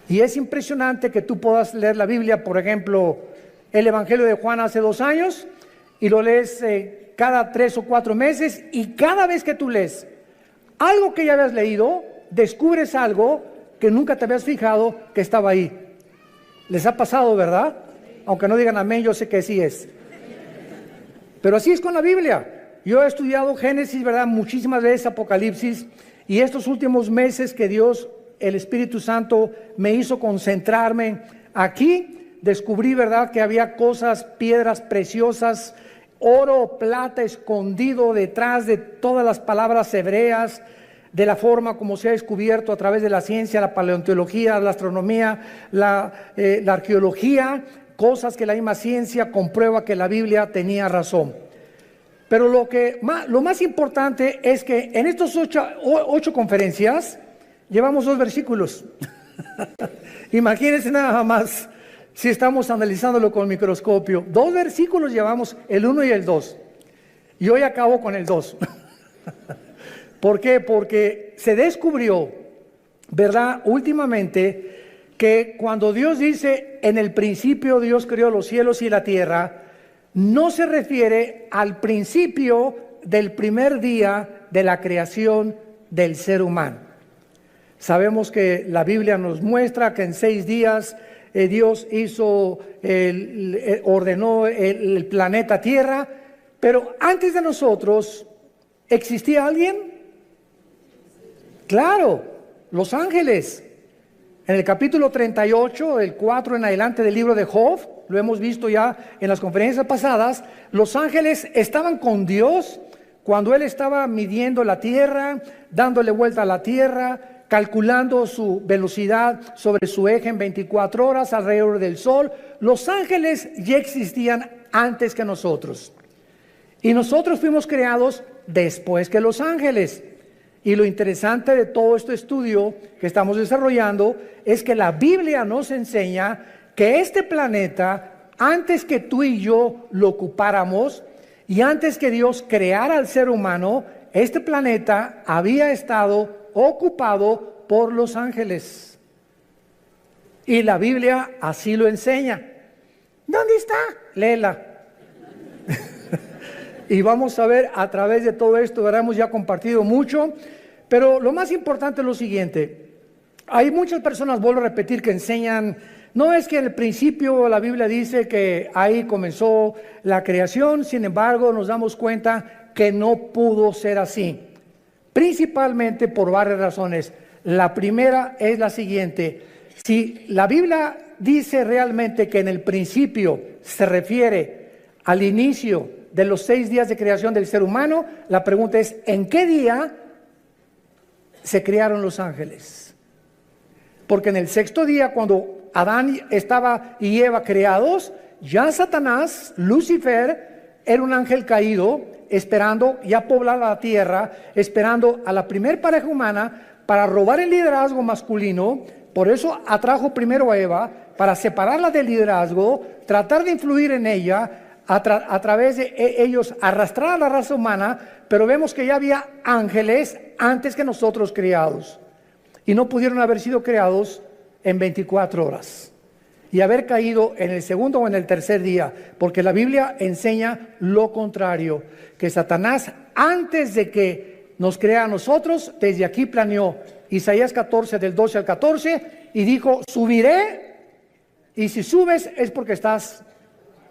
Y es impresionante que tú puedas leer la Biblia, por ejemplo, el Evangelio de Juan hace 2 años, y lo lees cada 3 o 4 meses, y cada vez que tú lees algo que ya habías leído, descubres algo que nunca te habías fijado que estaba ahí. ¿Les ha pasado, verdad? Aunque no digan amén, yo sé que sí es. Pero así es con la Biblia. Yo he estudiado Génesis, ¿verdad?, muchísimas veces, Apocalipsis, y estos últimos meses que Dios, el Espíritu Santo, me hizo concentrarme aquí, descubrí, ¿verdad?, que había cosas, piedras preciosas, oro, plata escondido detrás de todas las palabras hebreas, de la forma como se ha descubierto a través de la ciencia, la paleontología, la astronomía, la arqueología, cosas que la misma ciencia comprueba que la Biblia tenía razón. Pero lo más importante es que en estos 8 conferencias llevamos 2 versículos. Imagínense nada más si estamos analizándolo con el microscopio. 2 versículos llevamos, el 1 y el 2. Y hoy acabo con el 2. ¿Por qué? Porque se descubrió, ¿verdad?, últimamente, que cuando Dios dice, en el principio Dios creó los cielos y la tierra, no se refiere al principio del primer día de la creación del ser humano. Sabemos que la Biblia nos muestra que en 6 días Dios ordenó el planeta Tierra, pero antes de nosotros, ¿existía alguien? Claro, los ángeles. En el capítulo 38, el 4 en adelante del libro de Job, lo hemos visto ya en las conferencias pasadas, los ángeles estaban con Dios cuando Él estaba midiendo la tierra, dándole vuelta a la tierra, calculando su velocidad sobre su eje en 24 horas alrededor del sol. Los ángeles ya existían antes que nosotros. Y nosotros fuimos creados después que los ángeles. Y lo interesante de todo este estudio que estamos desarrollando es que la Biblia nos enseña que este planeta, antes que tú y yo lo ocupáramos y antes que Dios creara al ser humano, este planeta había estado ocupado por los ángeles. Y la Biblia así lo enseña. ¿Dónde está? Léela. Y vamos a ver a través de todo esto, hemos ya compartido mucho, pero lo más importante es lo siguiente. Hay muchas personas, vuelvo a repetir, que enseñan, no es que en el principio la Biblia dice que ahí comenzó la creación, sin embargo nos damos cuenta que no pudo ser así, principalmente por varias razones. La primera es la siguiente: si la Biblia dice realmente que en el principio se refiere al inicio de los 6 días de creación del ser humano, la pregunta es, ¿en qué día se crearon los ángeles? Porque en el 6º día, cuando Adán y Eva creados, ya Satanás, Lucifer, era un ángel caído, esperando ya poblar la tierra, esperando a la primer pareja humana para robar el liderazgo masculino. Por eso atrajo primero a Eva, para separarla del liderazgo, tratar de influir en ella, a través de ellos arrastrar a la raza humana. Pero vemos que ya había ángeles antes que nosotros creados, y no pudieron haber sido creados en 24 horas y haber caído en el 2º o en el 3er día, porque la Biblia enseña lo contrario, que Satanás, antes de que nos crea a nosotros, desde aquí planeó. Isaías 14, del 12 al 14, y dijo, subiré, y si subes es porque estás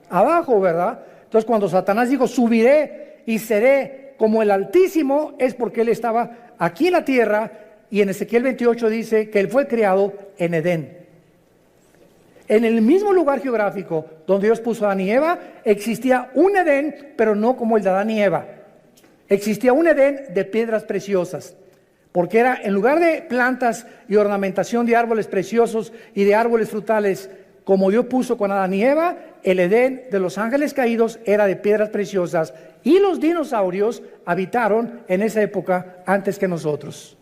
abajo, ¿verdad? Entonces cuando Satanás dijo, subiré y seré como el Altísimo, es porque él estaba aquí en la tierra. Y en Ezequiel 28 dice que él fue creado en Edén, en el mismo lugar geográfico donde Dios puso a Adán y Eva. Existía un Edén, pero no como el de Adán y Eva. Existía un Edén de piedras preciosas, porque era, en lugar de plantas y ornamentación de árboles preciosos y de árboles frutales, como Dios puso con Adán y Eva, el Edén de los ángeles caídos era de piedras preciosas, y los dinosaurios habitaron en esa época antes que nosotros,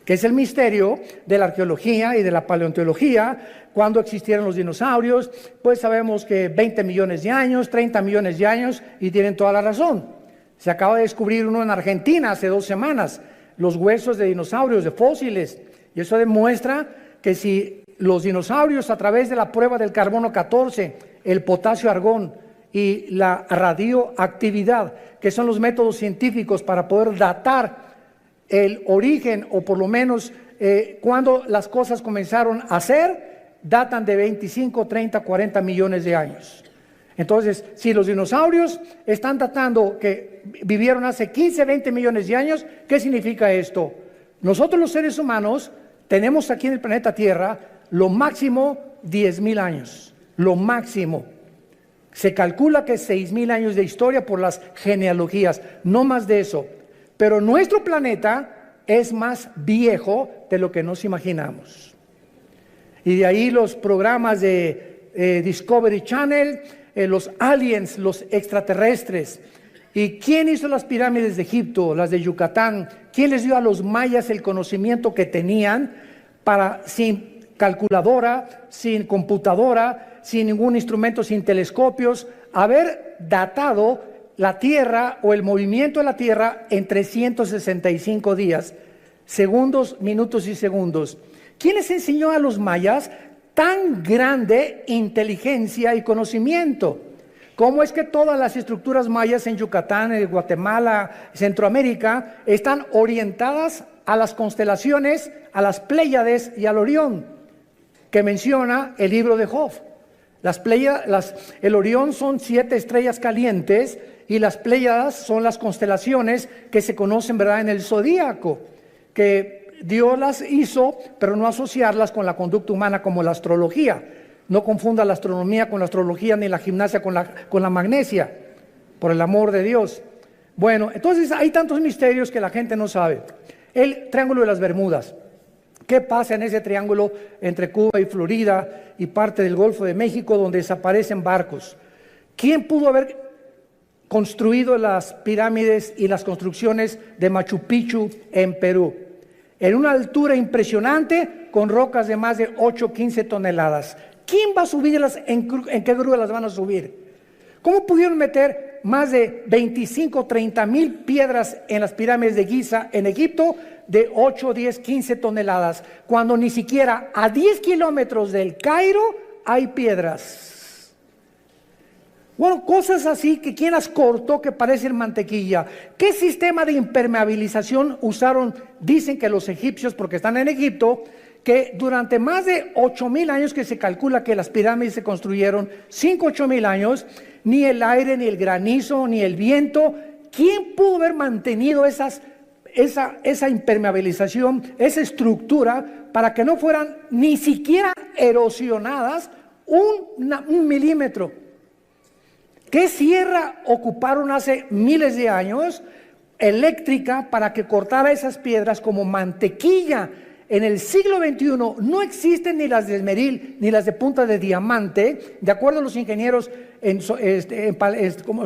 que es el misterio de la arqueología y de la paleontología. Cuando existieron los dinosaurios, pues sabemos que 20 millones de años, 30 millones de años, y tienen toda la razón. Se acaba de descubrir uno en Argentina hace 2 semanas, los huesos de dinosaurios, de fósiles, y eso demuestra que si los dinosaurios, a través de la prueba del carbono 14, el potasio argón y la radioactividad, que son los métodos científicos para poder datar el origen, o por lo menos cuando las cosas comenzaron a ser, datan de 25, 30, 40 millones de años. Entonces, si los dinosaurios están datando que vivieron hace 15, 20 millones de años, ¿qué significa esto? Nosotros los seres humanos tenemos aquí en el planeta Tierra lo máximo 10,000 años, lo máximo. Se calcula que 6,000 años de historia por las genealogías, no más de eso. Pero nuestro planeta es más viejo de lo que nos imaginamos. Y de ahí los programas de Discovery Channel, los aliens, los extraterrestres. ¿Y quién hizo las pirámides de Egipto, las de Yucatán? ¿Quién les dio a los mayas el conocimiento que tenían para, sin calculadora, sin computadora, sin ningún instrumento, sin telescopios, haber datado la Tierra o el movimiento de la Tierra en 365 días, segundos, minutos y segundos? ¿Quién les enseñó a los mayas tan grande inteligencia y conocimiento? ¿Cómo es que todas las estructuras mayas en Yucatán, en Guatemala, Centroamérica, están orientadas a las constelaciones, a las Pléyades y al Orión, que menciona el libro de Job? El Orión son 7 estrellas calientes y las Pléyades son las constelaciones que se conocen, ¿verdad?, en el zodíaco, que Dios las hizo, pero no asociarlas con la conducta humana como la astrología. No confunda la astronomía con la astrología, ni la gimnasia con la magnesia, por el amor de Dios. Bueno, entonces hay tantos misterios que la gente no sabe. El Triángulo de las Bermudas. ¿Qué pasa en ese triángulo entre Cuba y Florida y parte del Golfo de México, donde desaparecen barcos? ¿Quién pudo haber construido las pirámides y las construcciones de Machu Picchu en Perú? En una altura impresionante, con rocas de más de 8, 15 toneladas. ¿Quién va a subirlas? ¿En qué grúa las van a subir? ¿Cómo pudieron meter más de 25, 30 mil piedras en las pirámides de Giza en Egipto de 8, 10, 15 toneladas, cuando ni siquiera a 10 kilómetros del Cairo hay piedras? Bueno, cosas así que quién las cortó que parecen mantequilla. ¿Qué sistema de impermeabilización usaron? Dicen que los egipcios, porque están en Egipto, que durante más de 8,000 años que se calcula que las pirámides se construyeron, 5, 8,000 años, ni el aire, ni el granizo, ni el viento, ¿quién pudo haber mantenido esa impermeabilización, esa estructura, para que no fueran ni siquiera erosionadas un milímetro? ¿Qué sierra ocuparon hace miles de años eléctrica para que cortara esas piedras como mantequilla? En el siglo XXI no existen ni las de esmeril ni las de punta de diamante, de acuerdo a los ingenieros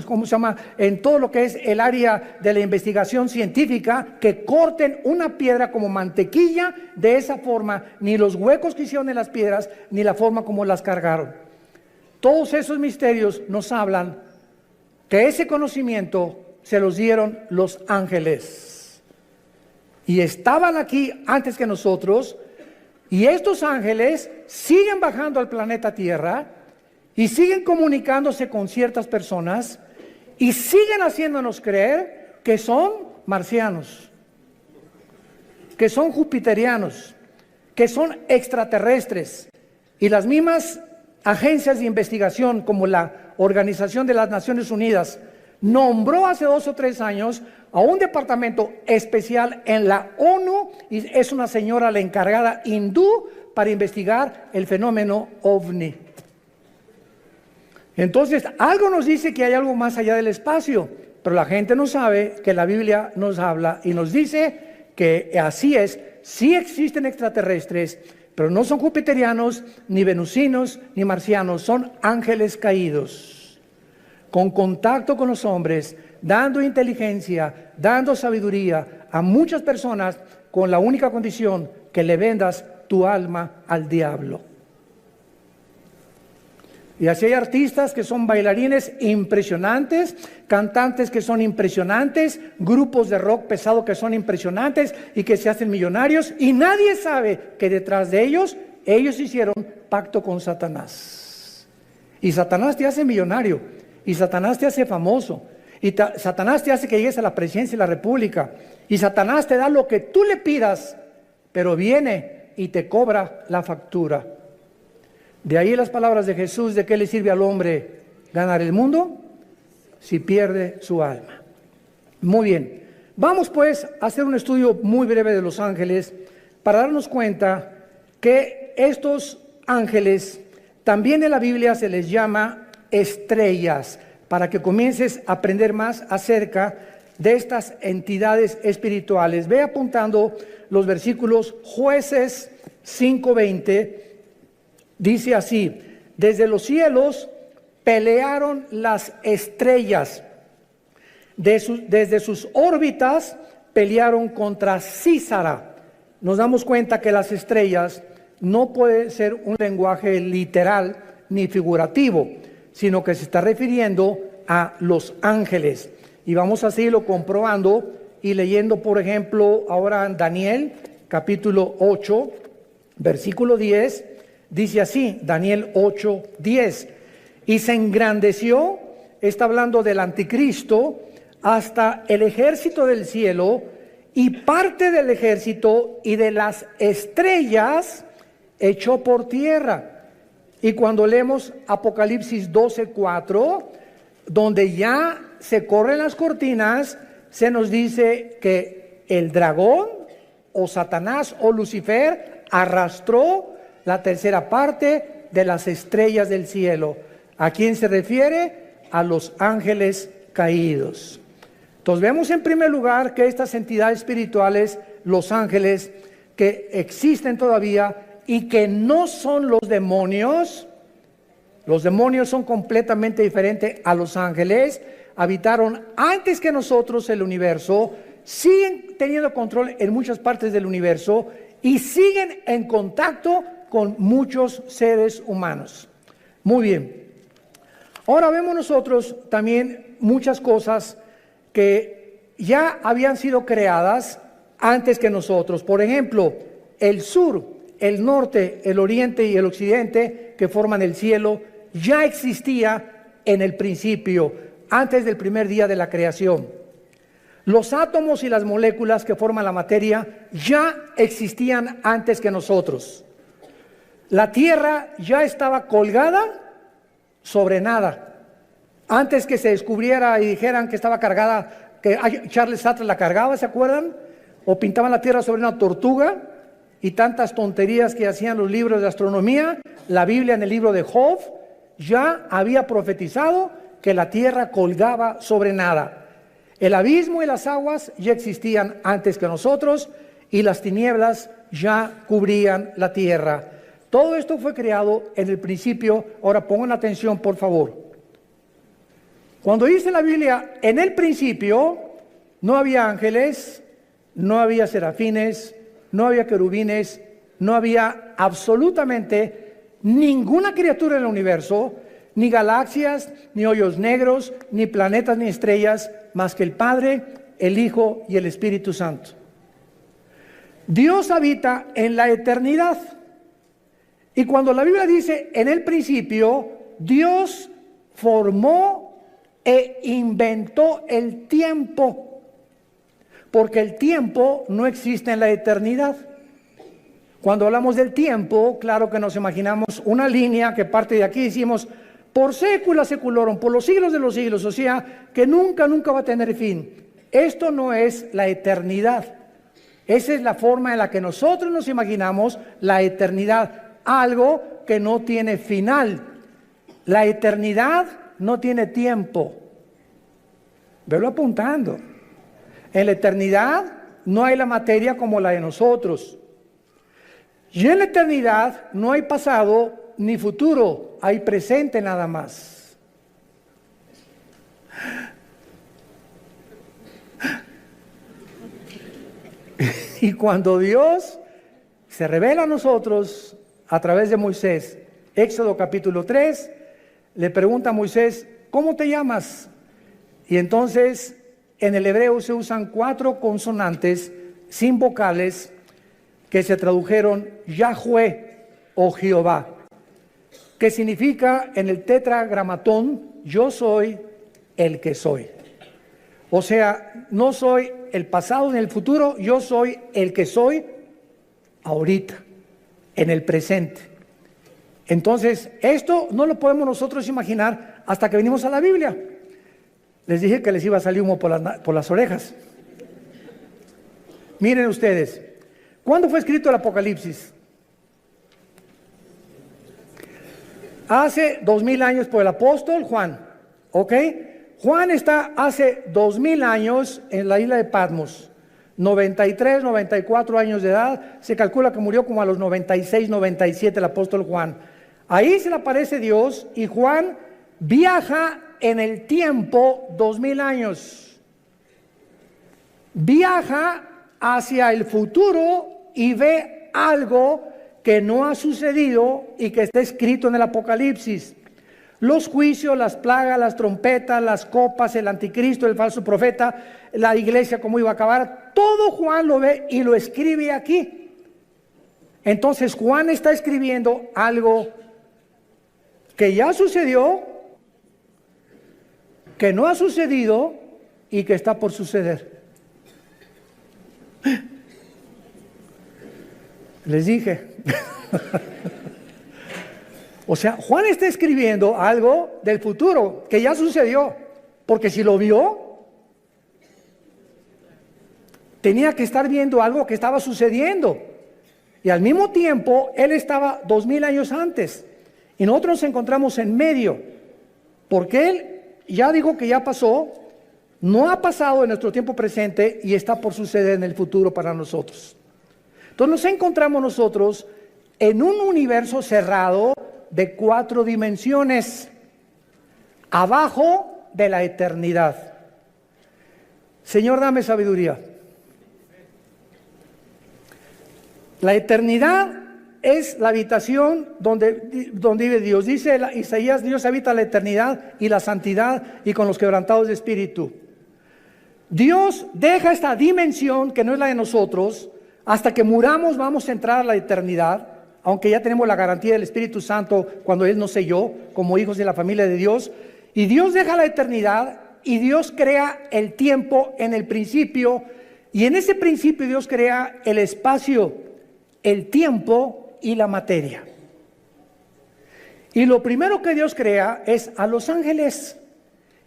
¿cómo se llama? En todo lo que es el área de la investigación científica, que corten una piedra como mantequilla de esa forma, ni los huecos que hicieron en las piedras, ni la forma como las cargaron. Todos esos misterios nos hablan que ese conocimiento se los dieron los ángeles. Y estaban aquí antes que nosotros, y estos ángeles siguen bajando al planeta Tierra y siguen comunicándose con ciertas personas y siguen haciéndonos creer que son marcianos, que son jupiterianos, que son extraterrestres. Y las mismas agencias de investigación, como la Organización de las Naciones Unidas, nombró hace 2 o 3 años a un departamento especial en la ONU, y es una señora, la encargada hindú, para investigar el fenómeno OVNI. Entonces, algo nos dice que hay algo más allá del espacio, pero la gente no sabe que la Biblia nos habla y nos dice que así es. Sí existen extraterrestres, pero no son jupiterianos, ni venusinos, ni marcianos, son ángeles caídos, con contacto con los hombres, dando inteligencia, dando sabiduría a muchas personas, con la única condición que le vendas tu alma al diablo. Y así hay artistas que son bailarines impresionantes, cantantes que son impresionantes, grupos de rock pesado que son impresionantes y que se hacen millonarios, y nadie sabe que detrás de ellos ellos hicieron pacto con Satanás. Y Satanás te hace millonario, y Satanás te hace famoso, y Satanás te hace que llegues a la presidencia de la república, y Satanás te da lo que tú le pidas, pero viene y te cobra la factura. De ahí las palabras de Jesús: ¿de qué le sirve al hombre ganar el mundo si pierde su alma? Muy bien, vamos pues a hacer un estudio muy breve de los ángeles para darnos cuenta que estos ángeles también en la Biblia se les llama estrellas, para que comiences a aprender más acerca de estas entidades espirituales. Ve apuntando los versículos. Jueces 5:20 dice así: desde los cielos pelearon las estrellas, desde sus órbitas pelearon contra Císara. Nos damos cuenta que las estrellas no puede ser un lenguaje literal ni figurativo, sino que se está refiriendo a los ángeles. Y vamos a seguirlo comprobando y leyendo, por ejemplo, ahora en Daniel, capítulo 8, versículo 10, dice así, Daniel 8, 10. Y se engrandeció, está hablando del anticristo, hasta el ejército del cielo, y parte del ejército y de las estrellas echó por tierra. Y cuando leemos Apocalipsis 12:4, donde ya se corren las cortinas, se nos dice que el dragón o Satanás o Lucifer arrastró la tercera parte de las estrellas del cielo. ¿A quién se refiere? A los ángeles caídos. Entonces vemos en primer lugar que estas entidades espirituales, los ángeles, que existen todavía y que no son los demonios son completamente diferentes a los ángeles, habitaron antes que nosotros el universo, siguen teniendo control en muchas partes del universo y siguen en contacto con muchos seres humanos. Muy bien. Ahora vemos nosotros también muchas cosas que ya habían sido creadas antes que nosotros. Por ejemplo, el sur, el norte, el oriente y el occidente, que forman el cielo, ya existía en el principio, antes del primer día de la creación. Los átomos y las moléculas que forman la materia ya existían antes que nosotros. La tierra ya estaba colgada sobre nada. Antes que se descubriera y dijeran que estaba cargada, que Charles Sattler la cargaba, ¿se acuerdan? O pintaban la tierra sobre una tortuga y tantas tonterías que hacían los libros de astronomía. La Biblia en el libro de Job ya había profetizado que la tierra colgaba sobre nada. El abismo y las aguas ya existían antes que nosotros y las tinieblas ya cubrían la tierra. Todo esto fue creado en el principio. Ahora pongan atención, por favor. Cuando dice la Biblia, en el principio, no había ángeles, no había serafines, no había querubines, no había absolutamente ninguna criatura en el universo, ni galaxias, ni hoyos negros, ni planetas, ni estrellas, más que el Padre, el Hijo y el Espíritu Santo. Dios habita en la eternidad. Y cuando la Biblia dice en el principio, Dios formó e inventó el tiempo, porque el tiempo no existe en la eternidad. Cuando hablamos del tiempo, claro que nos imaginamos una línea que parte de aquí y decimos, por sécula seculorum, por los siglos de los siglos, o sea, que nunca va a tener fin. Esto no es la eternidad. Esa es la forma en la que nosotros nos imaginamos la eternidad, algo que no tiene final. La eternidad no tiene tiempo. Velo apuntando. En la eternidad no hay la materia como la de nosotros. Y en la eternidad no hay pasado ni futuro, hay presente nada más. Y cuando Dios se revela a nosotros a través de Moisés, Éxodo capítulo 3, le pregunta a Moisés, ¿cómo te llamas? Y entonces en el hebreo se usan 4 consonantes sin vocales que se tradujeron Yahweh. o Jehová, que significa en el tetragramatón, yo soy el que soy. O sea, no soy el pasado ni el futuro, yo soy el que soy ahorita, en el presente. Entonces, esto no lo podemos nosotros imaginar hasta que venimos a la Biblia. Les dije que les iba a salir humo por las orejas. Miren ustedes, ¿cuándo fue escrito el Apocalipsis? Hace 2000 años por el apóstol Juan, ¿ok? Juan está hace 2000 años en la isla de Patmos, 93, 94 años de edad, se calcula que murió como a los 96, 97 el apóstol Juan. Ahí se le aparece Dios y Juan viaja en el tiempo 2000 años. Viaja hacia el futuro y ve algo que no ha sucedido y que está escrito en el Apocalipsis. Los juicios, las plagas, las trompetas, las copas, el anticristo, el falso profeta, la iglesia cómo iba a acabar, todo Juan lo ve y lo escribe aquí. Entonces Juan está escribiendo algo que ya sucedió, que no ha sucedido y que está por suceder. Les dije. O sea, Juan está escribiendo algo del futuro que ya sucedió, porque si lo vio, tenía que estar viendo algo que estaba sucediendo. Y al mismo tiempo, él estaba 2000 años antes. Y nosotros nos encontramos en medio, porque él ya dijo que ya pasó, no ha pasado en nuestro tiempo presente y está por suceder en el futuro para nosotros. Entonces nos encontramos nosotros en un universo cerrado de 4 dimensiones, abajo de la eternidad. Señor, dame sabiduría. La eternidad es la habitación donde vive Dios. Dice Isaías, Dios habita la eternidad y la santidad y con los quebrantados de espíritu. Dios deja esta dimensión que no es la de nosotros. Hasta que muramos vamos a entrar a la eternidad, aunque ya tenemos la garantía del Espíritu Santo cuando Él nos selló como hijos de la familia de Dios. Y Dios deja la eternidad y Dios crea el tiempo en el principio. Y en ese principio Dios crea el espacio, el tiempo y la materia. Y lo primero que Dios crea es a los ángeles.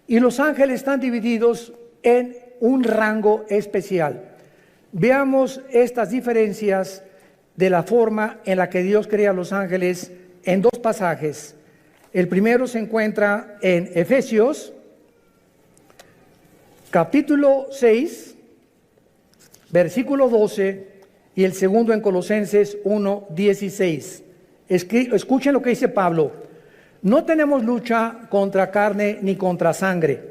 Y los ángeles están divididos en un rango especial. Veamos estas diferencias de la forma en la que Dios crea a los ángeles en 2 pasajes. El primero se encuentra en Efesios, capítulo 6, versículo 12, y el segundo en Colosenses 1, 16. Escuchen lo que dice Pablo. No tenemos lucha contra carne ni contra sangre.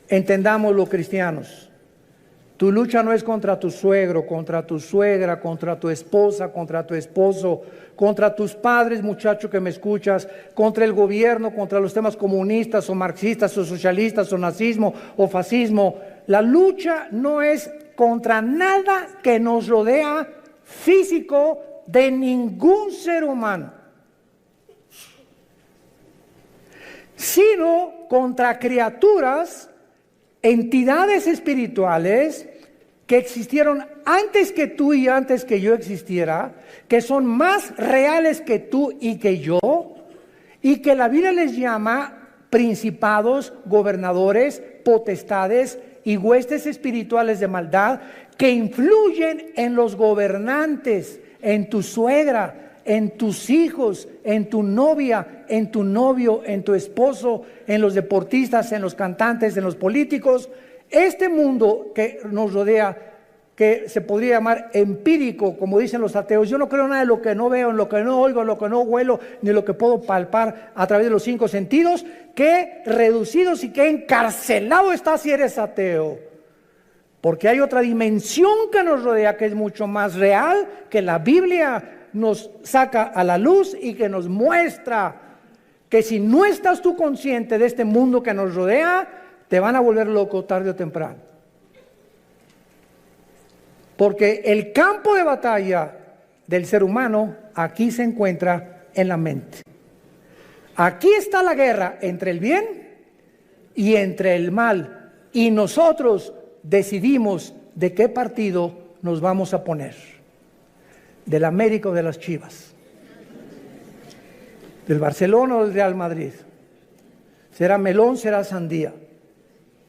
Entendámoslo, cristianos. Tu lucha no es contra tu suegro, contra tu suegra, contra tu esposa, contra tu esposo, contra tus padres, muchacho que me escuchas, contra el gobierno, contra los temas comunistas o marxistas o socialistas o nazismo o fascismo. La lucha no es contra nada que nos rodea físico de ningún ser humano, sino contra criaturas, entidades espirituales que existieron antes que tú y antes que yo existiera, que son más reales que tú y que yo, y que la Biblia les llama principados, gobernadores, potestades y huestes espirituales de maldad que influyen en los gobernantes, en tu suegra, en tus hijos, en tu novia, en tu novio, en tu esposo, en los deportistas, en los cantantes, en los políticos. Este mundo que nos rodea, que se podría llamar empírico, como dicen los ateos, yo no creo nada de lo que no veo, en lo que no oigo, en lo que no huelo, ni lo que puedo palpar a través de los 5 sentidos, qué reducidos y qué encarcelado estás si eres ateo. Porque hay otra dimensión que nos rodea que es mucho más real, que la Biblia nos saca a la luz y que nos muestra que si no estás tú consciente de este mundo que nos rodea, te van a volver loco tarde o temprano. Porque el campo de batalla del ser humano aquí se encuentra en la mente. Aquí está la guerra entre el bien y entre el mal. Y nosotros decidimos de qué partido nos vamos a poner. Del América o de las Chivas. Del Barcelona o del Real Madrid. Será melón, será sandía.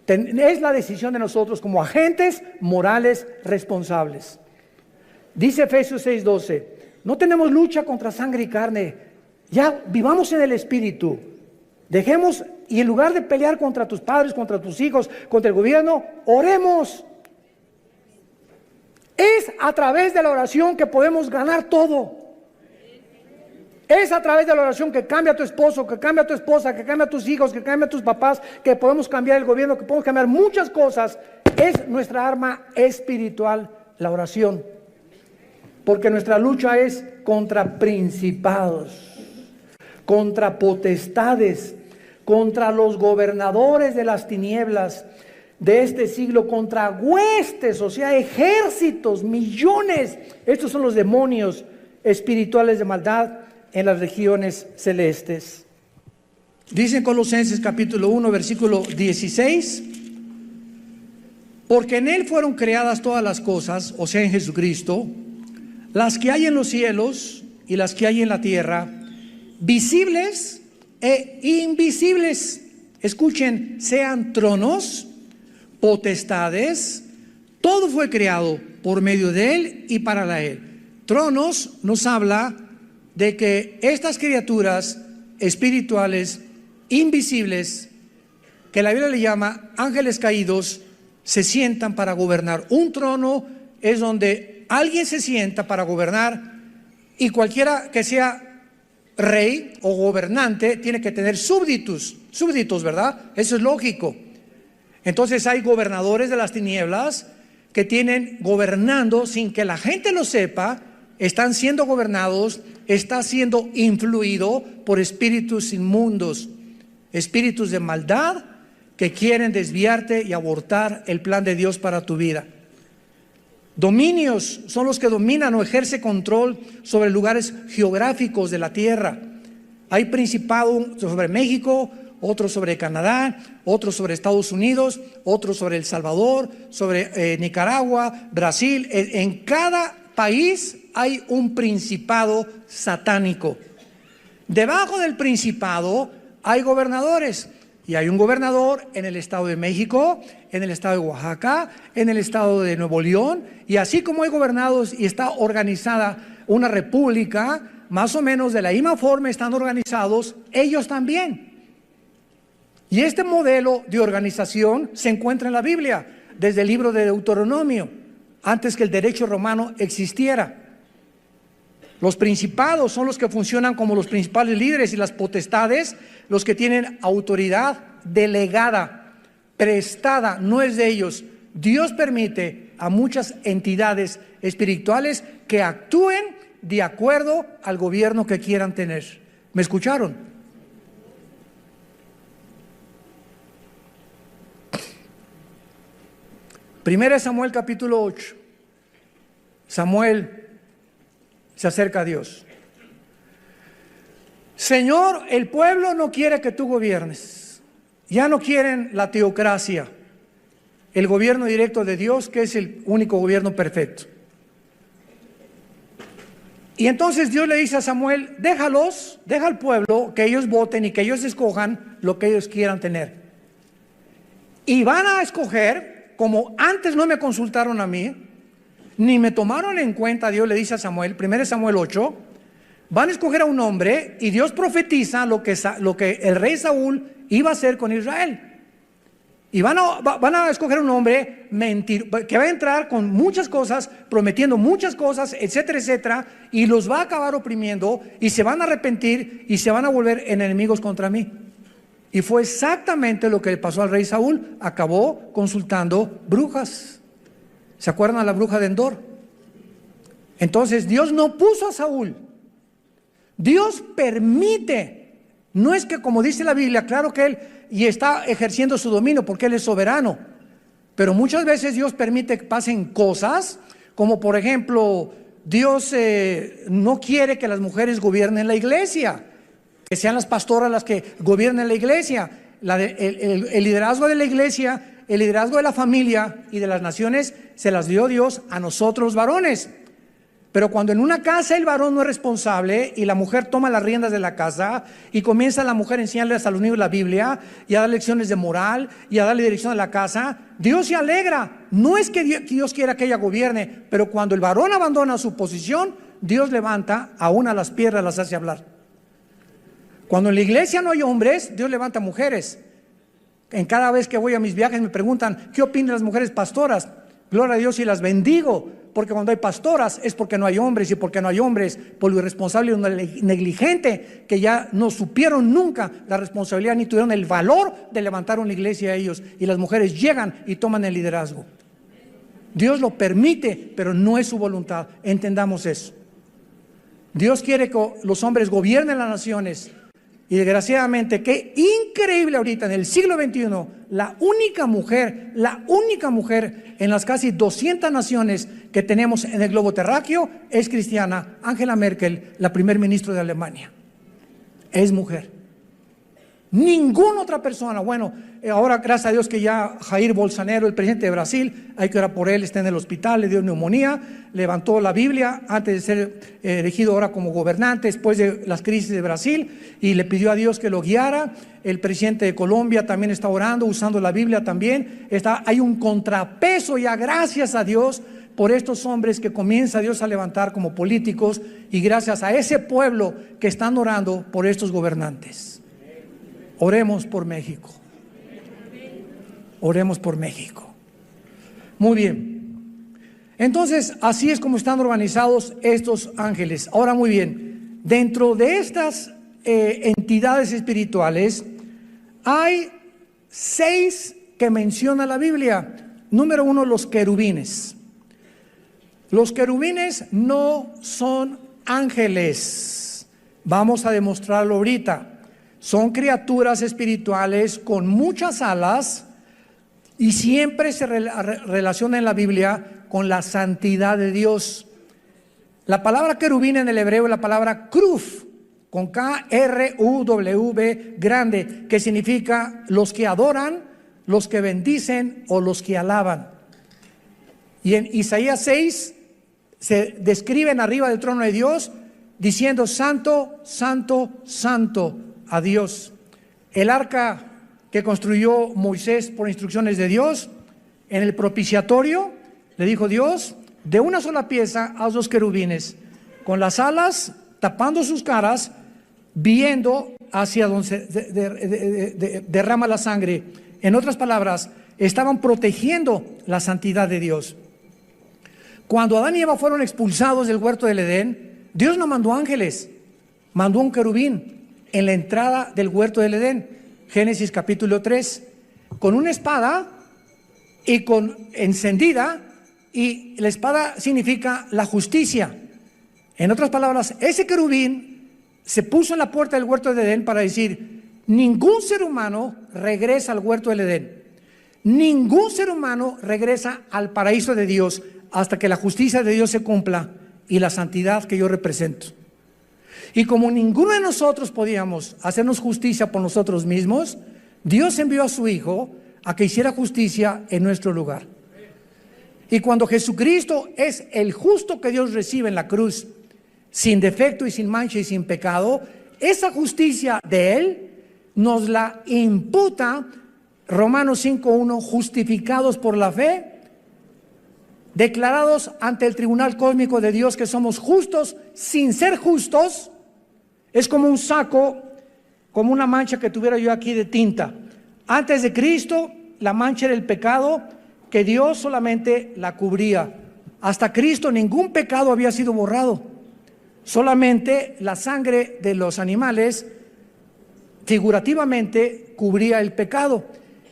Es la decisión de nosotros como agentes morales responsables. Dice Efesios 6:12, no tenemos lucha contra sangre y carne, ya vivamos en el Espíritu. Dejemos, y en lugar de pelear contra tus padres, contra tus hijos, contra el gobierno, oremos. Es a través de la oración que podemos ganar todo. Es a través de la oración que cambia a tu esposo, que cambia a tu esposa, que cambia a tus hijos, que cambia a tus papás, que podemos cambiar el gobierno, que podemos cambiar muchas cosas. Es nuestra arma espiritual, la oración. Porque nuestra lucha es contra principados, contra potestades, contra los gobernadores de las tinieblas de este siglo, contra huestes, o sea, ejércitos, millones. Estos son los demonios espirituales de maldad en las regiones celestes. Dice en Colosenses capítulo 1, versículo 16, porque en Él fueron creadas todas las cosas, o sea, en Jesucristo, las que hay en los cielos y las que hay en la tierra, visibles e invisibles. Escuchen, sean tronos, potestades, todo fue creado por medio de Él y para Él. Tronos nos habla de que estas criaturas espirituales invisibles, que la Biblia le llama ángeles caídos, se sientan para gobernar. Un trono es donde alguien se sienta para gobernar, y cualquiera que sea rey o gobernante tiene que tener súbditos, ¿verdad? Eso es lógico. Entonces hay gobernadores de las tinieblas que tienen gobernando sin que la gente lo sepa, están siendo gobernados, está siendo influido por espíritus inmundos, espíritus de maldad que quieren desviarte y abortar el plan de Dios para tu vida. Dominios son los que dominan o ejercen control sobre lugares geográficos de la tierra. Hay principado sobre México, otro sobre Canadá, otro sobre Estados Unidos, otro sobre El Salvador, sobre Nicaragua, Brasil. En cada país hay un principado satánico. Debajo del principado hay gobernadores. Y hay un gobernador en el estado de México, en el estado de Oaxaca, en el estado de Nuevo León. Y así como hay gobernados y está organizada una república, más o menos de la misma forma están organizados ellos también. Y este modelo de organización se encuentra en la Biblia, desde el libro de Deuteronomio, antes que el derecho romano existiera. Los principados son los que funcionan como los principales líderes, y las potestades, los que tienen autoridad delegada, prestada, no es de ellos. Dios permite a muchas entidades espirituales que actúen de acuerdo al gobierno que quieran tener. ¿Me escucharon? Primera Samuel capítulo 8. Samuel se acerca a Dios. Señor, el pueblo no quiere que tú gobiernes. Ya no quieren la teocracia, el gobierno directo de Dios, que es el único gobierno perfecto. Y entonces Dios le dice a Samuel, deja al pueblo que ellos voten y que ellos escojan lo que ellos quieran tener. Y van a escoger, como antes no me consultaron a mí, ni me tomaron en cuenta, Dios le dice a Samuel, 1 Samuel 8, van a escoger a un hombre, y Dios profetiza lo que el rey Saúl iba a hacer con Israel. Y van a escoger a un hombre que va a entrar con muchas cosas, prometiendo muchas cosas, etcétera, etcétera, y los va a acabar oprimiendo, y se van a arrepentir, y se van a volver enemigos contra mí. Y fue exactamente lo que le pasó al rey Saúl. Acabó consultando brujas. ¿Se acuerdan a la bruja de Endor? Entonces Dios no puso a Saúl. Dios permite. No es que, como dice la Biblia, claro que Él y está ejerciendo su dominio porque Él es soberano. Pero muchas veces Dios permite que pasen cosas, como por ejemplo Dios no quiere que las mujeres gobiernen la iglesia, que sean las pastoras las que gobiernen la iglesia. El liderazgo de la iglesia, el liderazgo de la familia y de las naciones se las dio Dios a nosotros varones. Pero cuando en una casa el varón no es responsable y la mujer toma las riendas de la casa y comienza la mujer a enseñarles a los niños la Biblia y a dar lecciones de moral y a darle dirección a la casa, Dios se alegra. No es que Dios quiera que ella gobierne, pero cuando el varón abandona su posición, Dios levanta aún a las piedras, las hace hablar. Cuando en la iglesia no hay hombres, Dios levanta mujeres. En cada vez que voy a mis viajes me preguntan, ¿qué opinan las mujeres pastoras? Gloria a Dios y las bendigo, porque cuando hay pastoras es porque no hay hombres, y porque no hay hombres, por lo irresponsable y negligente, que ya no supieron nunca la responsabilidad ni tuvieron el valor de levantar una iglesia a ellos, y las mujeres llegan y toman el liderazgo. Dios lo permite, pero no es su voluntad. Entendamos eso. Dios quiere que los hombres gobiernen las naciones. Y desgraciadamente, qué increíble ahorita en el siglo XXI, la única mujer en las casi 200 naciones que tenemos en el globo terráqueo es cristiana. Angela Merkel, la primer ministro de Alemania, es mujer. Ninguna otra persona. Bueno, ahora gracias a Dios que ya Jair Bolsonaro, el presidente de Brasil, hay que orar por él, está en el hospital, le dio neumonía, levantó la Biblia antes de ser elegido ahora como gobernante después de las crisis de Brasil, y le pidió a Dios que lo guiara. El presidente de Colombia también está orando, usando la Biblia también. Hay un contrapeso ya, gracias a Dios, por estos hombres que comienza Dios a levantar como políticos, y gracias a ese pueblo que están orando por estos gobernantes. Oremos por México. Oremos por México. Muy bien. Entonces, así es como están organizados estos ángeles. Ahora, muy bien, dentro de estas entidades espirituales hay 6 que menciona la Biblia. Número 1, los querubines. Los querubines no son ángeles. Vamos a demostrarlo ahorita. Son criaturas espirituales con muchas alas, y siempre se relaciona en la Biblia con la santidad de Dios. La palabra querubín en el hebreo es la palabra kruf, con K-R-U-W grande, que significa los que adoran, los que bendicen o los que alaban. Y en Isaías 6 se describen arriba del trono de Dios diciendo: santo, santo, santo a Dios. El arca que construyó Moisés por instrucciones de Dios, en el propiciatorio le dijo Dios: de una sola pieza haz 2 querubines, con las alas tapando sus caras, viendo hacia donde se derrama la sangre. En otras palabras, estaban protegiendo la santidad de Dios. Cuando Adán y Eva fueron expulsados del huerto del Edén, Dios no mandó ángeles, mandó un querubín en la entrada del huerto del Edén. Génesis capítulo 3, con una espada y con encendida, y la espada significa la justicia. En otras palabras, ese querubín se puso en la puerta del huerto del Edén para decir: ningún ser humano regresa al huerto del Edén, ningún ser humano regresa al paraíso de Dios hasta que la justicia de Dios se cumpla y la santidad que yo represento. Y como ninguno de nosotros podíamos hacernos justicia por nosotros mismos, Dios envió a su Hijo a que hiciera justicia en nuestro lugar. Y cuando Jesucristo es el justo que Dios recibe en la cruz, sin defecto y sin mancha y sin pecado, esa justicia de Él nos la imputa Romanos 5:1, justificados por la fe, declarados ante el tribunal cósmico de Dios que somos justos sin ser justos. Es como un saco, como una mancha que tuviera yo aquí de tinta. Antes de Cristo, la mancha era el pecado, que Dios solamente la cubría. Hasta Cristo ningún pecado había sido borrado. Solamente la sangre de los animales figurativamente cubría el pecado.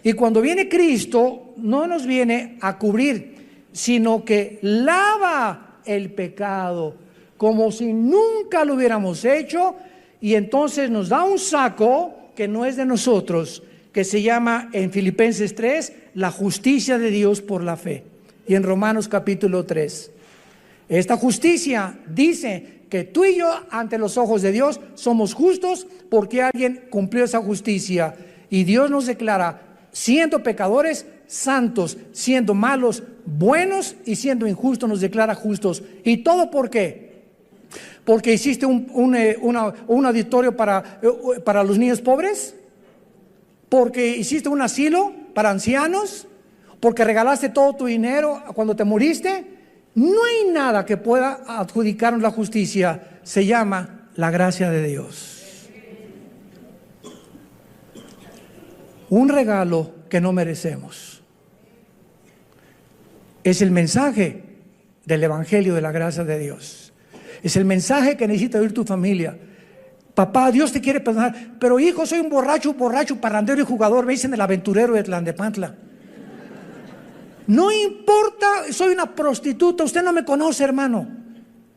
Y cuando viene Cristo, no nos viene a cubrir, sino que lava el pecado, como si nunca lo hubiéramos hecho. Y entonces nos da un saco que no es de nosotros, que se llama en Filipenses 3, la justicia de Dios por la fe. Y en Romanos capítulo 3. Esta justicia dice que tú y yo ante los ojos de Dios somos justos porque alguien cumplió esa justicia. Y Dios nos declara, siendo pecadores, santos, siendo malos, buenos, y siendo injustos nos declara justos. ¿Y todo por qué? Porque hiciste un auditorio para los niños pobres, porque hiciste un asilo para ancianos, porque regalaste todo tu dinero cuando te moriste. No hay nada que pueda adjudicarnos la justicia. Se llama la gracia de Dios. Un regalo que no merecemos. Es el mensaje del Evangelio de la gracia de Dios. Es el mensaje que necesita oír tu familia. Papá, Dios te quiere perdonar, pero hijo, soy un borracho, parrandero y jugador, me dicen el aventurero de Tlalnepantla. No importa, soy una prostituta, usted no me conoce, hermano.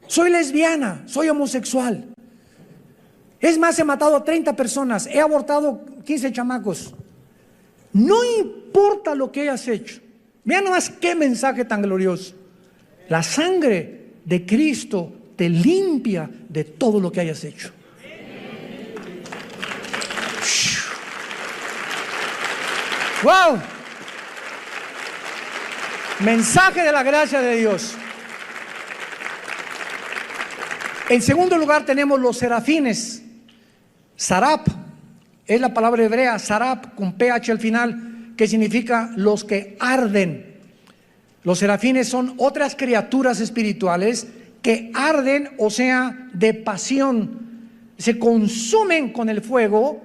Soy lesbiana, soy homosexual. Es más, he matado a 30 personas, he abortado 15 chamacos. No importa lo que hayas hecho. Vean nomás qué mensaje tan glorioso. La sangre de Cristo te limpia de todo lo que hayas hecho. ¡Wow! Mensaje de la gracia de Dios. En segundo lugar tenemos los serafines. Sarap es la palabra hebrea, sarap con ph al final, que significa los que arden. Los serafines son otras criaturas espirituales que arden, o sea, de pasión, se consumen con el fuego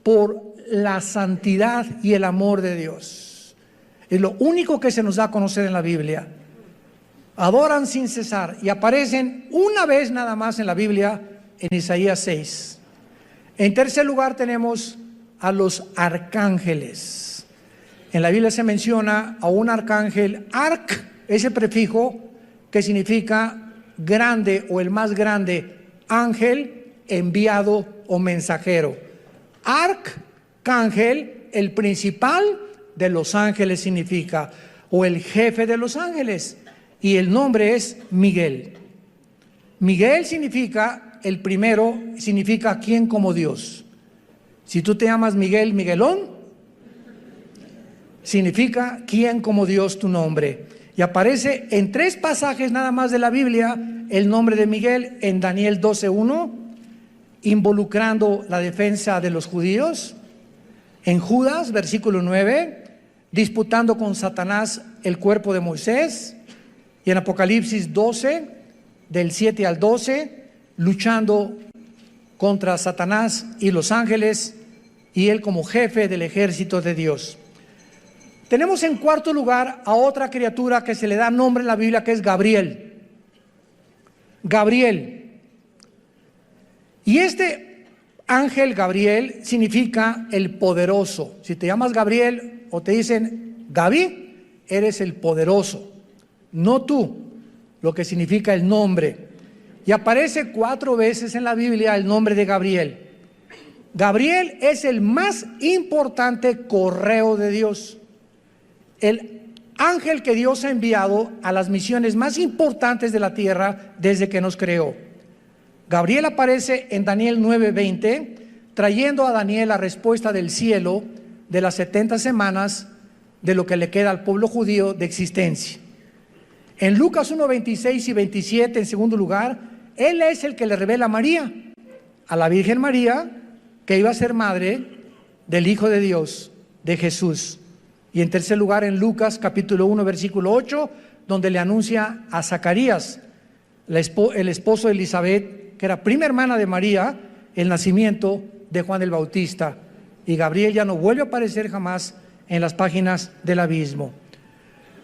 por la santidad y el amor de Dios. Es lo único que se nos da a conocer en la Biblia. Adoran sin cesar y aparecen una vez nada más en la Biblia, en Isaías 6. En tercer lugar tenemos a los arcángeles. En la Biblia se menciona a un arcángel, arc, ese prefijo que significa grande o el más grande, ángel, enviado o mensajero. Arcángel, el principal de los ángeles significa, o el jefe de los ángeles, y el nombre es Miguel. Miguel significa, el primero significa quién como Dios. Si tú te llamas Miguel, Miguelón, significa quién como Dios tu nombre. Y aparece en 3 pasajes nada más de la Biblia el nombre de Miguel, en Daniel 12:1, involucrando la defensa de los judíos. En Judas, versículo 9, disputando con Satanás el cuerpo de Moisés. Y en Apocalipsis 12, del 7 al 12, luchando contra Satanás y los ángeles, y él como jefe del ejército de Dios. Tenemos en cuarto lugar a otra criatura que se le da nombre en la Biblia, que es Gabriel. Gabriel. Y este ángel Gabriel significa el poderoso. Si te llamas Gabriel o te dicen Gaby, eres el poderoso, no tú, lo que significa el nombre. Y aparece 4 veces en la Biblia el nombre de Gabriel. Gabriel es el más importante correo de Dios, el ángel que Dios ha enviado a las misiones más importantes de la tierra desde que nos creó. Gabriel aparece en Daniel 9:20, trayendo a Daniel la respuesta del cielo de las 70 semanas de lo que le queda al pueblo judío de existencia. En Lucas 1:26 y 27, en segundo lugar, él es el que le revela a María, a la Virgen María, que iba a ser madre del Hijo de Dios, de Jesús. Y en tercer lugar, en Lucas capítulo 1, versículo 8, donde le anuncia a Zacarías, el esposo de Elizabeth, que era prima hermana de María, el nacimiento de Juan el Bautista. Y Gabriel ya no vuelve a aparecer jamás en las páginas del abismo.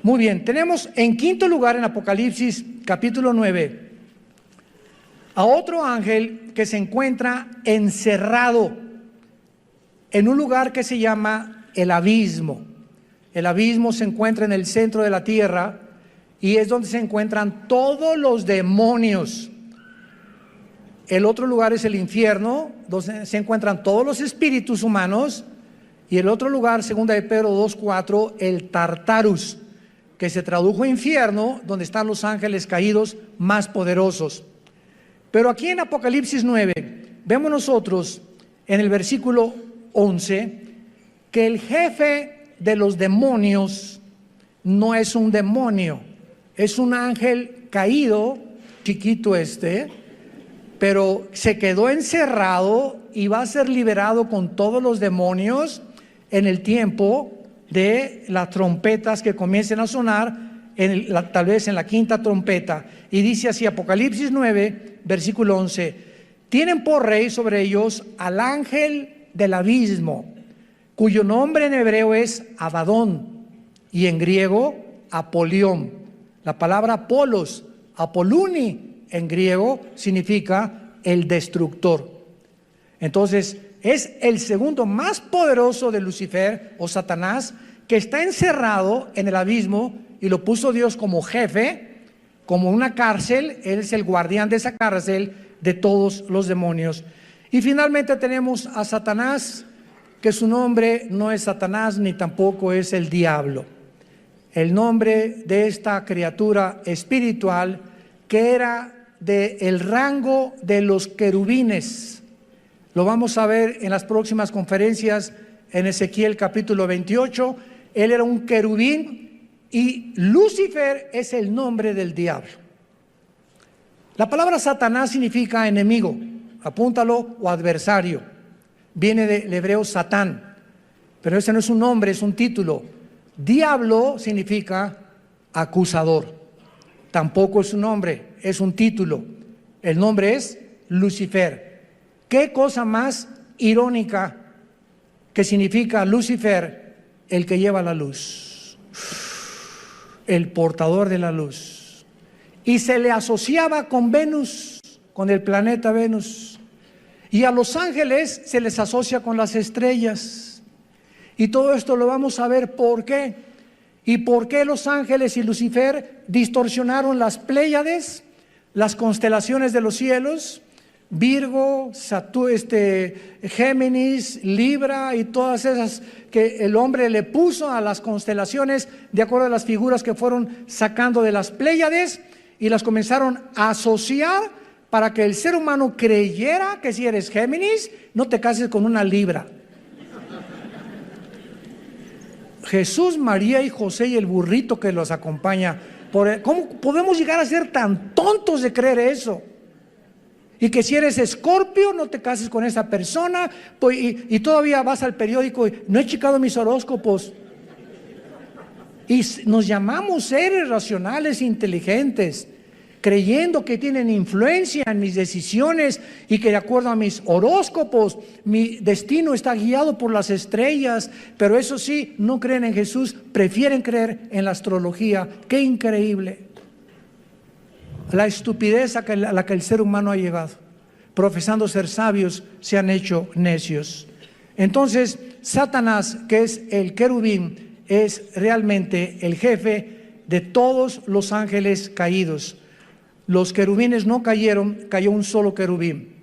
Muy bien, tenemos en quinto lugar en Apocalipsis capítulo 9 a otro ángel que se encuentra encerrado en un lugar que se llama el abismo. El abismo se encuentra en el centro de la tierra y es donde se encuentran todos los demonios. El otro lugar es el infierno, donde se encuentran todos los espíritus humanos. Y el otro lugar, segunda de Pedro 2:4, el Tartarus, que se tradujo infierno, donde están los ángeles caídos más poderosos. Pero aquí en Apocalipsis 9, vemos nosotros en el versículo 11, que el jefe de los demonios no es un demonio, es un ángel caído, chiquito pero se quedó encerrado y va a ser liberado con todos los demonios en el tiempo de las trompetas que comiencen a sonar, tal vez en la quinta trompeta. Y dice así, Apocalipsis 9, versículo 11, tienen por rey sobre ellos al ángel del abismo, cuyo nombre en hebreo es Abadón y en griego Apolión. La palabra Apolos, Apoluni en griego significa el destructor. Entonces es el segundo más poderoso de Lucifer o Satanás, que está encerrado en el abismo y lo puso Dios como jefe, como una cárcel. Él es el guardián de esa cárcel de todos los demonios. Y finalmente tenemos a Satanás, que su nombre no es Satanás ni tampoco es el diablo. El nombre de esta criatura espiritual que era del rango de los querubines. Lo vamos a ver en las próximas conferencias en Ezequiel capítulo 28. Él era un querubín y Lucifer es el nombre del diablo. La palabra Satanás significa enemigo, apúntalo, o adversario. Viene del hebreo Satán, pero ese no es un nombre, es un título. Diablo significa acusador, tampoco es un nombre, es un título. El nombre es Lucifer. ¿Qué cosa más irónica que significa Lucifer? El que lleva la luz, el portador de la luz. Y se le asociaba con Venus, con el planeta Venus. Y a los ángeles se les asocia con las estrellas. Y todo esto lo vamos a ver por qué. Y por qué los ángeles y Lucifer distorsionaron las Pléyades, las constelaciones de los cielos, Virgo, Géminis, Libra y todas esas que el hombre le puso a las constelaciones de acuerdo a las figuras que fueron sacando de las Pléyades, y las comenzaron a asociar para que el ser humano creyera que si eres Géminis, no te cases con una Libra. Jesús, María y José y el burrito que los acompaña. ¿Cómo podemos llegar a ser tan tontos de creer eso? Y que si eres Escorpio, no te cases con esa persona, pues, y todavía vas al periódico y no he checado mis horóscopos. Y nos llamamos seres racionales, inteligentes, creyendo que tienen influencia en mis decisiones y que de acuerdo a mis horóscopos mi destino está guiado por las estrellas. Pero eso sí, no creen en Jesús, prefieren creer en la astrología. ¡Qué increíble! La estupidez a la que el ser humano ha llegado. Profesando ser sabios, se han hecho necios. Entonces, Satanás, que es el querubín, es realmente el jefe de todos los ángeles caídos. Los querubines no cayeron, cayó un solo querubín.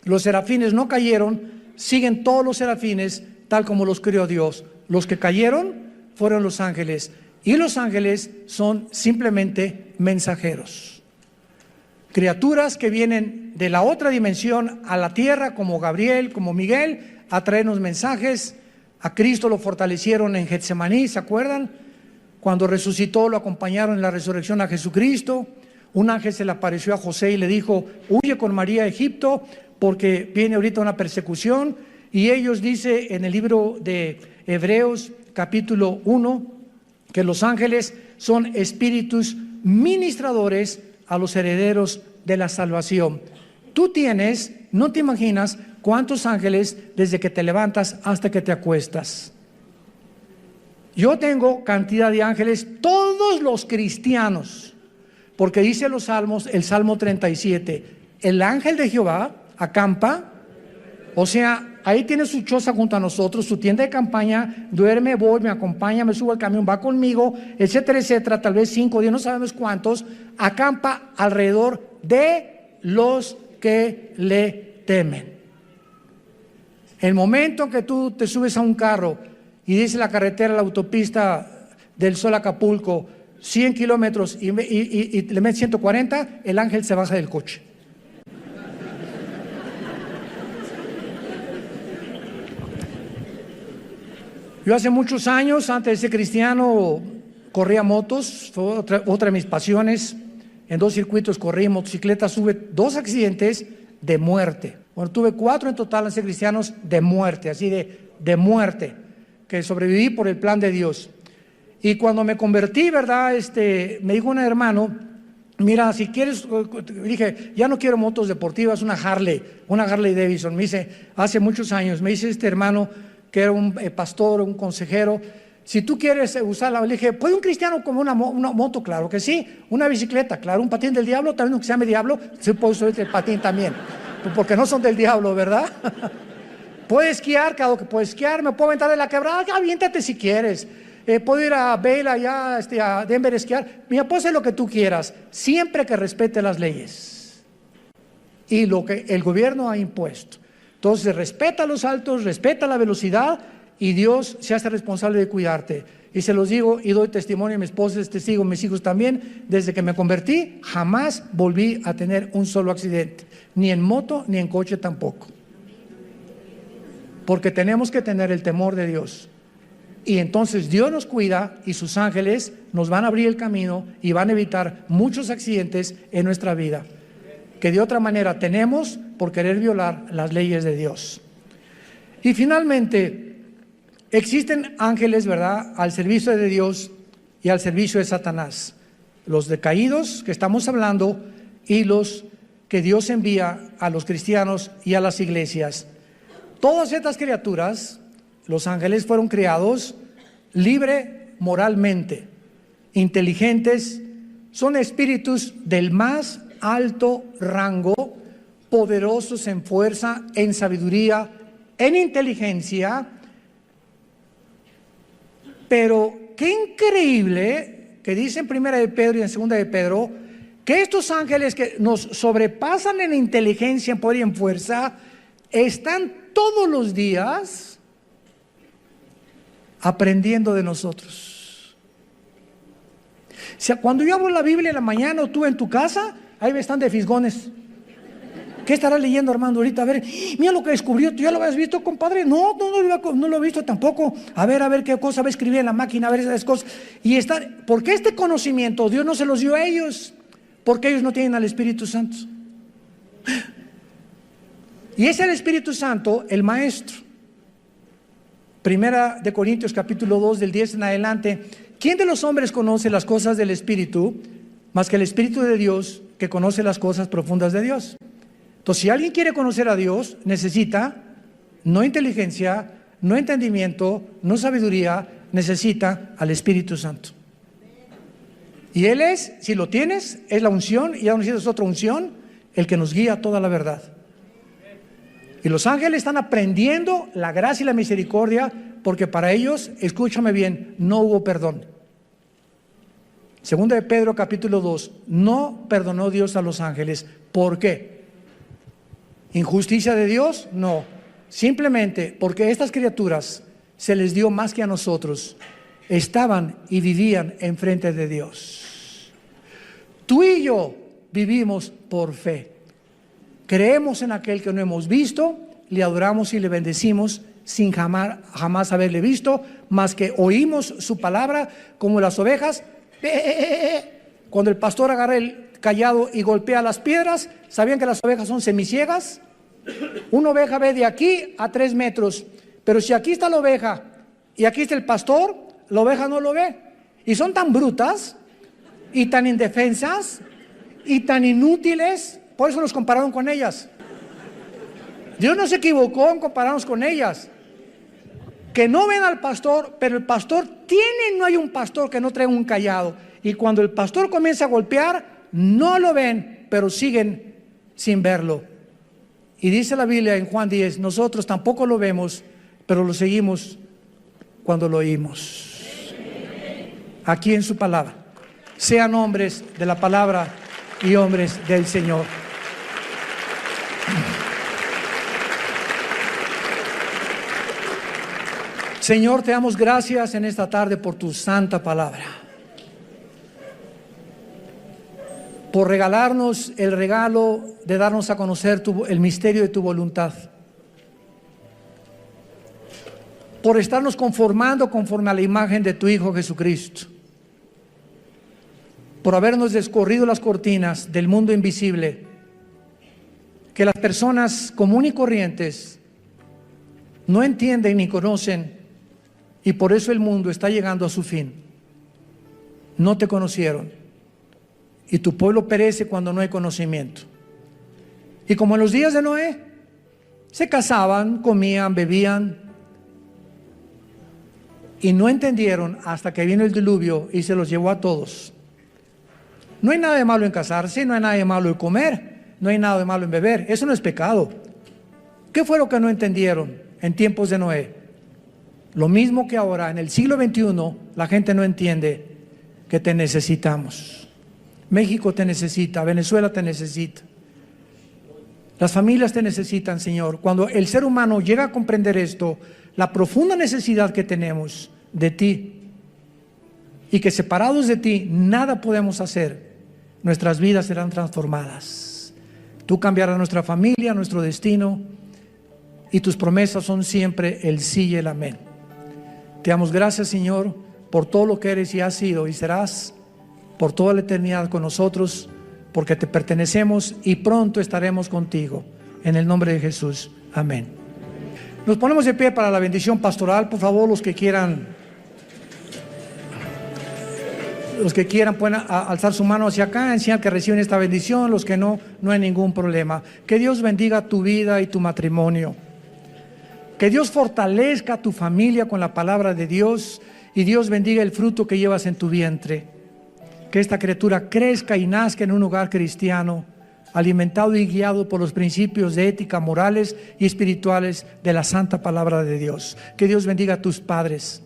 Los serafines no cayeron, siguen todos los serafines tal como los creó Dios. Los que cayeron fueron los ángeles, y los ángeles son simplemente mensajeros. Criaturas que vienen de la otra dimensión a la tierra, como Gabriel, como Miguel, a traernos mensajes. A Cristo lo fortalecieron en Getsemaní, ¿se acuerdan? Cuando resucitó, lo acompañaron en la resurrección a Jesucristo. Un ángel se le apareció a José y le dijo: huye con María a Egipto porque viene ahorita una persecución. Y ellos, dice en el libro de Hebreos capítulo 1, que los ángeles son espíritus ministradores a los herederos de la salvación. Tú tienes, no te imaginas cuántos ángeles desde que te levantas hasta que te acuestas. Yo tengo cantidad de ángeles, todos los cristianos, porque dice los salmos, el Salmo 37, el ángel de Jehová acampa, o sea, ahí tiene su choza junto a nosotros, su tienda de campaña, duerme, voy, me acompaña, me subo al camión, va conmigo, etcétera, etcétera, tal vez 5 días, no sabemos cuántos, acampa alrededor de los que le temen. El momento que tú te subes a un carro y dice la carretera, la autopista del Sol a Acapulco, 100 kilómetros y le metes 140, el ángel se baja del coche. Yo hace muchos años, antes de ser cristiano, corría motos, fue otra de mis pasiones. En 2 circuitos corrí motocicleta, tuve 2 accidentes de muerte. Bueno, tuve 4 en total, ser cristianos, de muerte, así de muerte, que sobreviví por el plan de Dios. Y cuando me convertí, ¿verdad? Me dijo un hermano, mira, si quieres, dije, ya no quiero motos deportivas, una Harley Davidson. Me dice, hace muchos años, me dice este hermano, que era un pastor, un consejero, si tú quieres usarla, le dije, ¿puede un cristiano como una moto? Claro que sí. Una bicicleta, claro. Un patín del diablo, también aunque se llame diablo, se puede usar el patín también, porque no son del diablo, ¿verdad? Puede esquiar, claro que puede esquiar. Me puedo aventar de la quebrada, aviéntate si quieres. Puedo ir a Vail allá, a Denver a esquiar. Mira, puedes hacer lo que tú quieras, siempre que respete las leyes y lo que el gobierno ha impuesto. Entonces respeta los altos, respeta la velocidad y Dios se hace responsable de cuidarte. Y se los digo y doy testimonio, mi esposa es testigo, mis hijos también, desde que me convertí jamás volví a tener un solo accidente, ni en moto ni en coche tampoco. Porque tenemos que tener el temor de Dios. Y entonces Dios nos cuida y sus ángeles nos van a abrir el camino y van a evitar muchos accidentes en nuestra vida, que de otra manera tenemos por querer violar las leyes de Dios. Y finalmente, existen ángeles, ¿verdad?, al servicio de Dios y al servicio de Satanás. Los decaídos que estamos hablando y los que Dios envía a los cristianos y a las iglesias. Todas estas criaturas, los ángeles, fueron creados libre moralmente, inteligentes, son espíritus del más alto rango, poderosos en fuerza, en sabiduría, en inteligencia. Pero qué increíble que dice en 1 de Pedro y en 2 de Pedro que estos ángeles que nos sobrepasan en inteligencia, en poder y en fuerza, están todos los días aprendiendo de nosotros. O sea, cuando yo abro la Biblia en la mañana o tú en tu casa, ahí están de fisgones. ¿Qué estará leyendo, Armando, ahorita? A ver, mira lo que descubrió. ¿Tú ya lo habías visto, compadre? No lo he visto tampoco. A ver qué cosa va a escribir en la máquina, a ver esas cosas. Y porque este conocimiento Dios no se los dio a ellos, porque ellos no tienen al Espíritu Santo. Y es el Espíritu Santo el maestro. 1 de Corintios capítulo 2 del 10 en adelante. ¿Quién de los hombres conoce las cosas del Espíritu más que el Espíritu de Dios, que conoce las cosas profundas de Dios? Entonces, si alguien quiere conocer a Dios, necesita no inteligencia, no entendimiento, no sabiduría, necesita al Espíritu Santo. Y Él es, si lo tienes, es la unción, y ya no necesitas otra unción, el que nos guía a toda la verdad. Y los ángeles están aprendiendo la gracia y la misericordia, porque para ellos, escúchame bien, no hubo perdón. 2 de Pedro capítulo 2, no perdonó Dios a los ángeles. ¿Por qué? ¿Injusticia de Dios? No. Simplemente porque estas criaturas se les dio más que a nosotros. Estaban y vivían enfrente de Dios. Tú y yo vivimos por fe. Creemos en aquel que no hemos visto, le adoramos y le bendecimos sin jamás haberle visto, más que oímos su palabra como las ovejas. Cuando el pastor agarra el cayado y golpea las piedras, ¿sabían que las ovejas son semiciegas? Una oveja ve de aquí a 3 metros, pero si aquí está la oveja y aquí está el pastor, la oveja no lo ve. Y son tan brutas y tan indefensas y tan inútiles, por eso nos compararon con ellas. Dios no se equivocó en compararnos con ellas, que no ven al pastor, pero el pastor no hay un pastor que no traiga un cayado, y cuando el pastor comienza a golpear, no lo ven, pero siguen sin verlo. Y dice la Biblia en Juan 10, nosotros tampoco lo vemos, pero lo seguimos cuando lo oímos. Aquí en su palabra. Sean hombres de la palabra y hombres del Señor. Señor, te damos gracias en esta tarde por tu santa palabra. por regalarnos el regalo de darnos a conocer el misterio de tu voluntad, por estarnos conformando conforme a la imagen de tu Hijo Jesucristo, por habernos descorrido las cortinas del mundo invisible, que las personas comunes y corrientes no entienden ni conocen, y por eso el mundo está llegando a su fin. No te conocieron, y tu pueblo perece cuando no hay conocimiento. Y como en los días de Noé, se casaban, comían, bebían, y no entendieron hasta que vino el diluvio y se los llevó a todos. No hay nada de malo en casarse, no hay nada de malo en comer, no hay nada de malo en beber, eso no es pecado. ¿Qué fue lo que no entendieron en tiempos de Noé? Lo mismo que ahora, en el siglo XXI, la gente no entiende que te necesitamos. México te necesita, Venezuela te necesita. Las familias te necesitan, Señor. Cuando el ser humano llega a comprender esto, la profunda necesidad que tenemos de ti, y que separados de ti nada podemos hacer, nuestras vidas serán transformadas. Tú cambiarás nuestra familia, nuestro destino, y tus promesas son siempre el sí y el amén. Te damos gracias, Señor, por todo lo que eres y has sido y serás por toda la eternidad con nosotros, porque te pertenecemos y pronto estaremos contigo. En el nombre de Jesús, amén. Nos ponemos de pie para la bendición pastoral. Por favor, los que quieran pueden alzar su mano hacia acá en señal que reciben esta bendición. Los que no, no hay ningún problema. Que Dios bendiga tu vida y tu matrimonio. Que Dios fortalezca tu familia con la palabra de Dios, y Dios bendiga el fruto que llevas en tu vientre. Que esta criatura crezca y nazca en un hogar cristiano, alimentado y guiado por los principios de ética, morales y espirituales de la santa palabra de Dios. Que Dios bendiga a tus padres.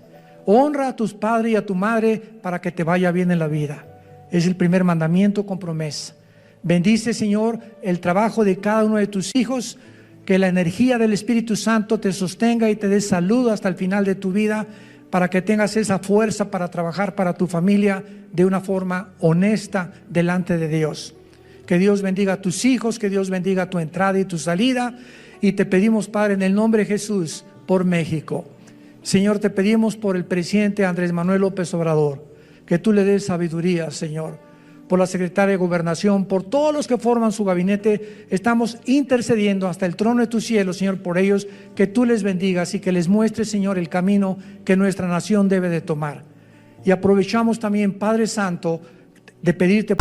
Honra a tus padres y a tu madre para que te vaya bien en la vida. Es el primer mandamiento con promesa. Bendice, Señor, el trabajo de cada uno de tus hijos. Que la energía del Espíritu Santo te sostenga y te dé salud hasta el final de tu vida, para que tengas esa fuerza para trabajar para tu familia de una forma honesta delante de Dios. Que Dios bendiga a tus hijos, que Dios bendiga tu entrada y tu salida. Y te pedimos, Padre, en el nombre de Jesús, por México. Señor, te pedimos por el presidente Andrés Manuel López Obrador, que tú le des sabiduría, Señor. Por la secretaria de Gobernación, por todos los que forman su gabinete, estamos intercediendo hasta el trono de tu cielo, Señor, por ellos, que tú les bendigas y que les muestres, Señor, el camino que nuestra nación debe de tomar. Y aprovechamos también, Padre Santo, de pedirte...